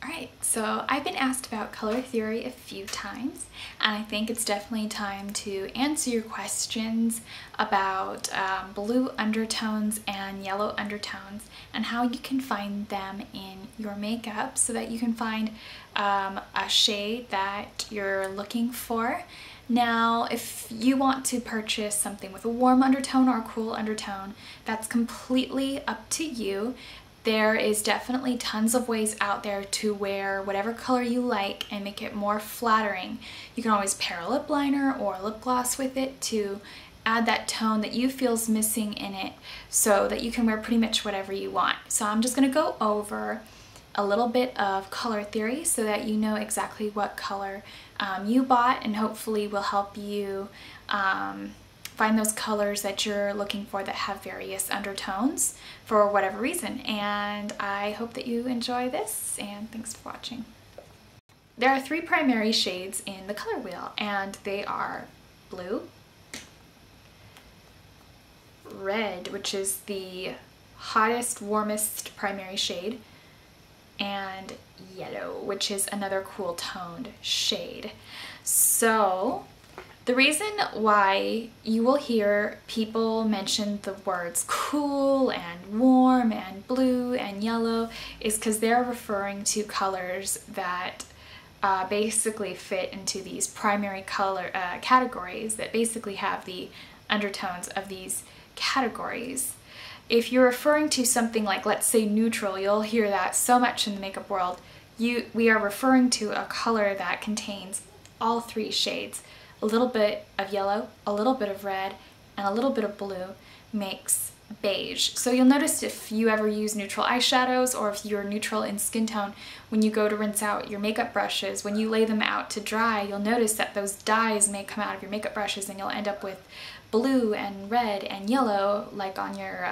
Alright, so I've been asked about color theory a few times, and I think it's definitely time to answer your questions about blue undertones and yellow undertones and how you can find them in your makeup so that you can find a shade that you're looking for. Now, if you want to purchase something with a warm undertone or a cool undertone, that's completely up to you. There is definitely tons of ways out there to wear whatever color you like and make it more flattering. You can always pair a lip liner or lip gloss with it to add that tone that you feel's missing in it so that you can wear pretty much whatever you want. So I'm just going to go over a little bit of color theory so that you know exactly what color you bought, and hopefully will help you find those colors that you're looking for that have various undertones for whatever reason. And I hope that you enjoy this, and thanks for watching. There are three primary shades in the color wheel, and they are blue, red, which is the hottest, warmest primary shade, and yellow, which is another cool toned shade. So the reason why you will hear people mention the words cool and warm and blue and yellow is because they're referring to colors that basically fit into these primary color categories that basically have the undertones of these categories. If you're referring to something like, let's say, neutral, you'll hear that so much in the makeup world. We are referring to a color that contains all three shades. A little bit of yellow, a little bit of red, and a little bit of blue makes beige. So you'll notice if you ever use neutral eyeshadows, or if you're neutral in skin tone, when you go to rinse out your makeup brushes, when you lay them out to dry, you'll notice that those dyes may come out of your makeup brushes and you'll end up with blue and red and yellow like on your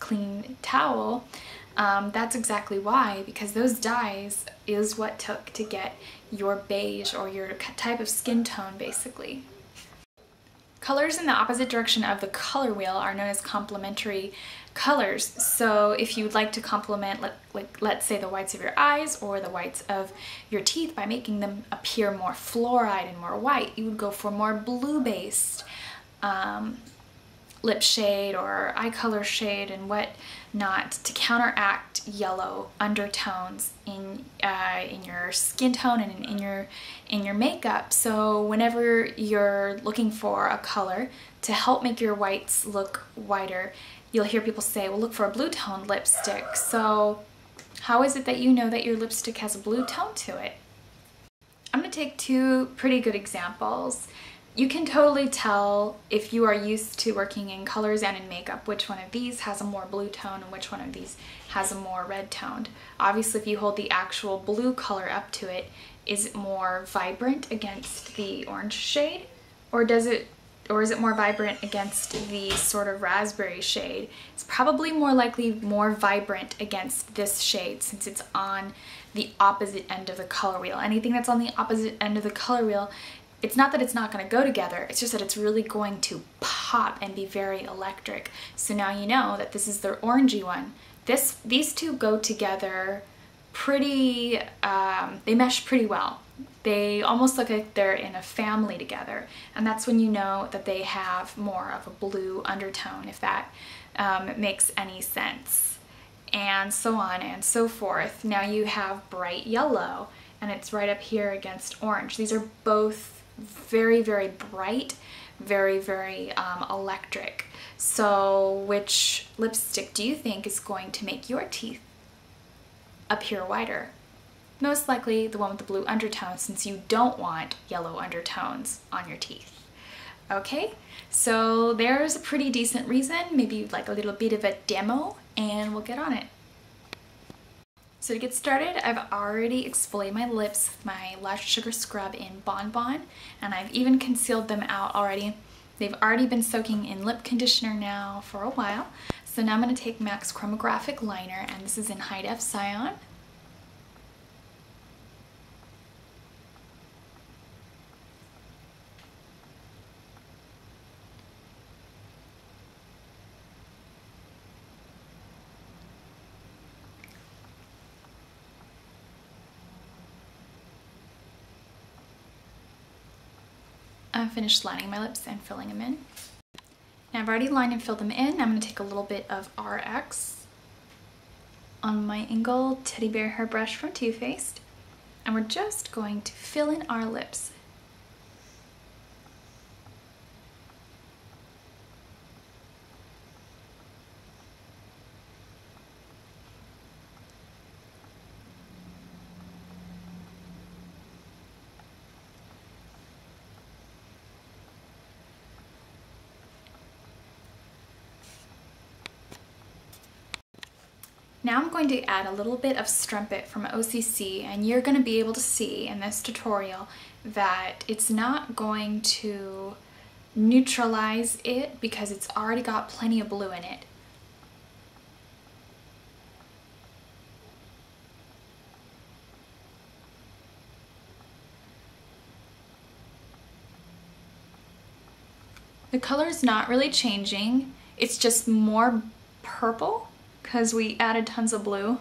clean towel. That's exactly why, because those dyes is what took to get your beige or your type of skin tone basically. Colors in the opposite direction of the color wheel are known as complementary colors. So if you'd like to complement, let's say, the whites of your eyes or the whites of your teeth by making them appear more fluoride and more white, you would go for more blue-based lip shade or eye color shade and whatnot to counteract yellow undertones in your skin tone and in your makeup. So whenever you're looking for a color to help make your whites look whiter, you'll hear people say, well, look for a blue toned lipstick. So how is it that you know that your lipstick has a blue tone to it? I'm going to take two pretty good examples. You can totally tell if you are used to working in colors and in makeup which one of these has a more blue tone and which one of these has a more red toned. Obviously, if you hold the actual blue color up to it, is it more vibrant against the orange shade, or is it more vibrant against the sort of raspberry shade? It's probably more likely more vibrant against this shade since it's on the opposite end of the color wheel. Anything that's on the opposite end of the color wheel, it's not that it's not going to go together, it's just that it's really going to pop and be very electric. So now you know that this is the orangey one. These two go together pretty, they mesh pretty well. They almost look like they're in a family together, and that's when you know that they have more of a blue undertone, if that makes any sense. And so on and so forth. Now you have bright yellow, and it's right up here against orange. These are both very, very bright, very, very electric. So which lipstick do you think is going to make your teeth appear whiter? Most likely the one with the blue undertone, since you don't want yellow undertones on your teeth. Okay, so there's a pretty decent reason. Maybe you'd like a little bit of a demo, and we'll get on it. So to get started, I've already exfoliated my lips with my Lush Sugar Scrub in Bon Bon, and I've even concealed them out already. They've already been soaking in lip conditioner now for a while. So now I'm going to take MAC's Chromographic Liner, and this is in High Def Cyan. I finished lining my lips and filling them in. Now I've already lined and filled them in. I'm going to take a little bit of RX on my Ingle Teddy Bear hairbrush from Too Faced, and we're just going to fill in our lips. Now I'm going to add a little bit of Strumpet from OCC, and you're going to be able to see in this tutorial that it's not going to neutralize it because it's already got plenty of blue in it. The color is not really changing, it's just more purple because we added tons of blue.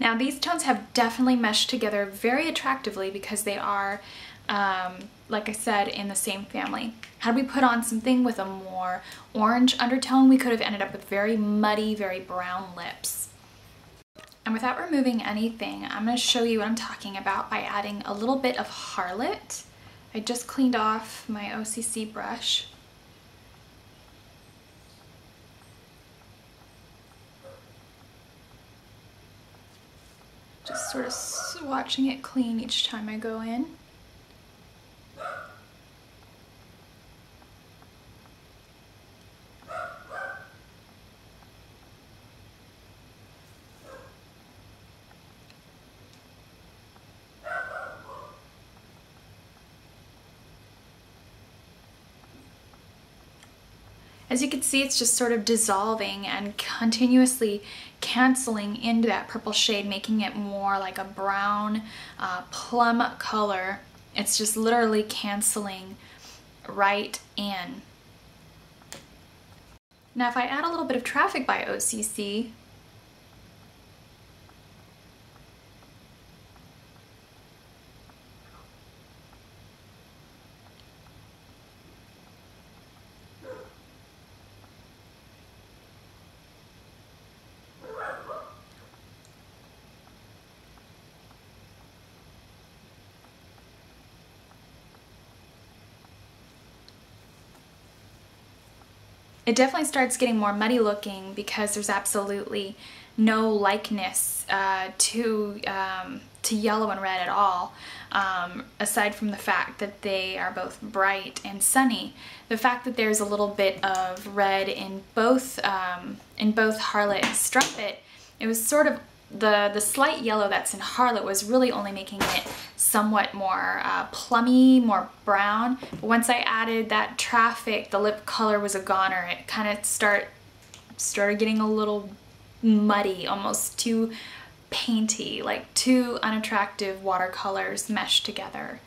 Now these tones have definitely meshed together very attractively because they are, like I said, in the same family. Had we put on something with a more orange undertone, we could have ended up with very muddy, very brown lips. And without removing anything, I'm going to show you what I'm talking about by adding a little bit of Harlot. I just cleaned off my OCC brush. Just sort of watching it clean each time I go in. As you can see, it's just sort of dissolving and continuously canceling into that purple shade, making it more like a brown plum color. It's just literally canceling right in. Now if I add a little bit of Traffic by OCC, it definitely starts getting more muddy looking because there's absolutely no likeness to yellow and red at all, aside from the fact that they are both bright and sunny. The fact that there's a little bit of red in both Harlot and Strumpet, it was sort of the slight yellow that's in Harlot was really only making it somewhat more plummy, more brown. But once I added that Traffic, the lip color was a goner. It kind of started getting a little muddy, almost too painty, like two unattractive watercolors meshed together.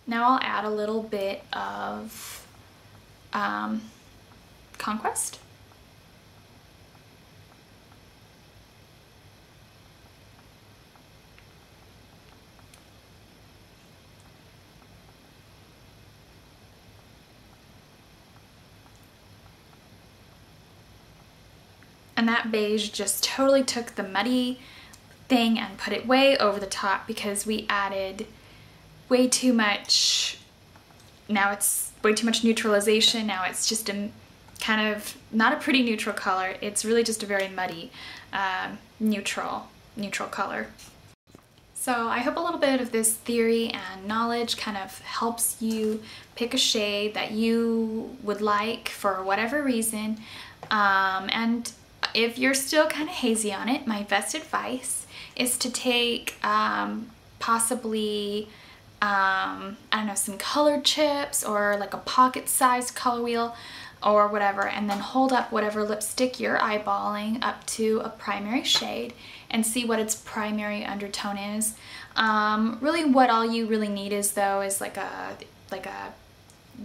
Now I'll add a little bit of Conquest. And that beige just totally took the muddy thing and put it way over the top because we added way too much. Now it's way too much neutralization. Now it's just a kind of not a pretty neutral color. It's really just a very muddy neutral. neutral color. So I hope a little bit of this theory and knowledge kind of helps you pick a shade that you would like for whatever reason. And if you're still kind of hazy on it, my best advice is to take possibly, I don't know, some colored chips or like a pocket-sized color wheel or whatever, and then hold up whatever lipstick you're eyeballing up to a primary shade and see what its primary undertone is. Really what all you really need is like a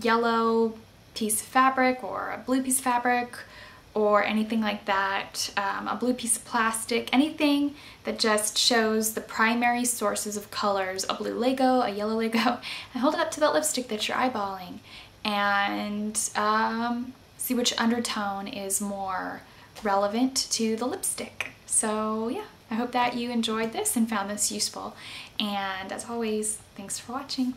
yellow piece of fabric or a blue piece of fabric or anything like that, a blue piece of plastic, anything that just shows the primary sources of colors, a blue Lego, a yellow Lego, and hold it up to that lipstick that you're eyeballing and see which undertone is more relevant to the lipstick. So yeah, I hope that you enjoyed this and found this useful, and as always, thanks for watching.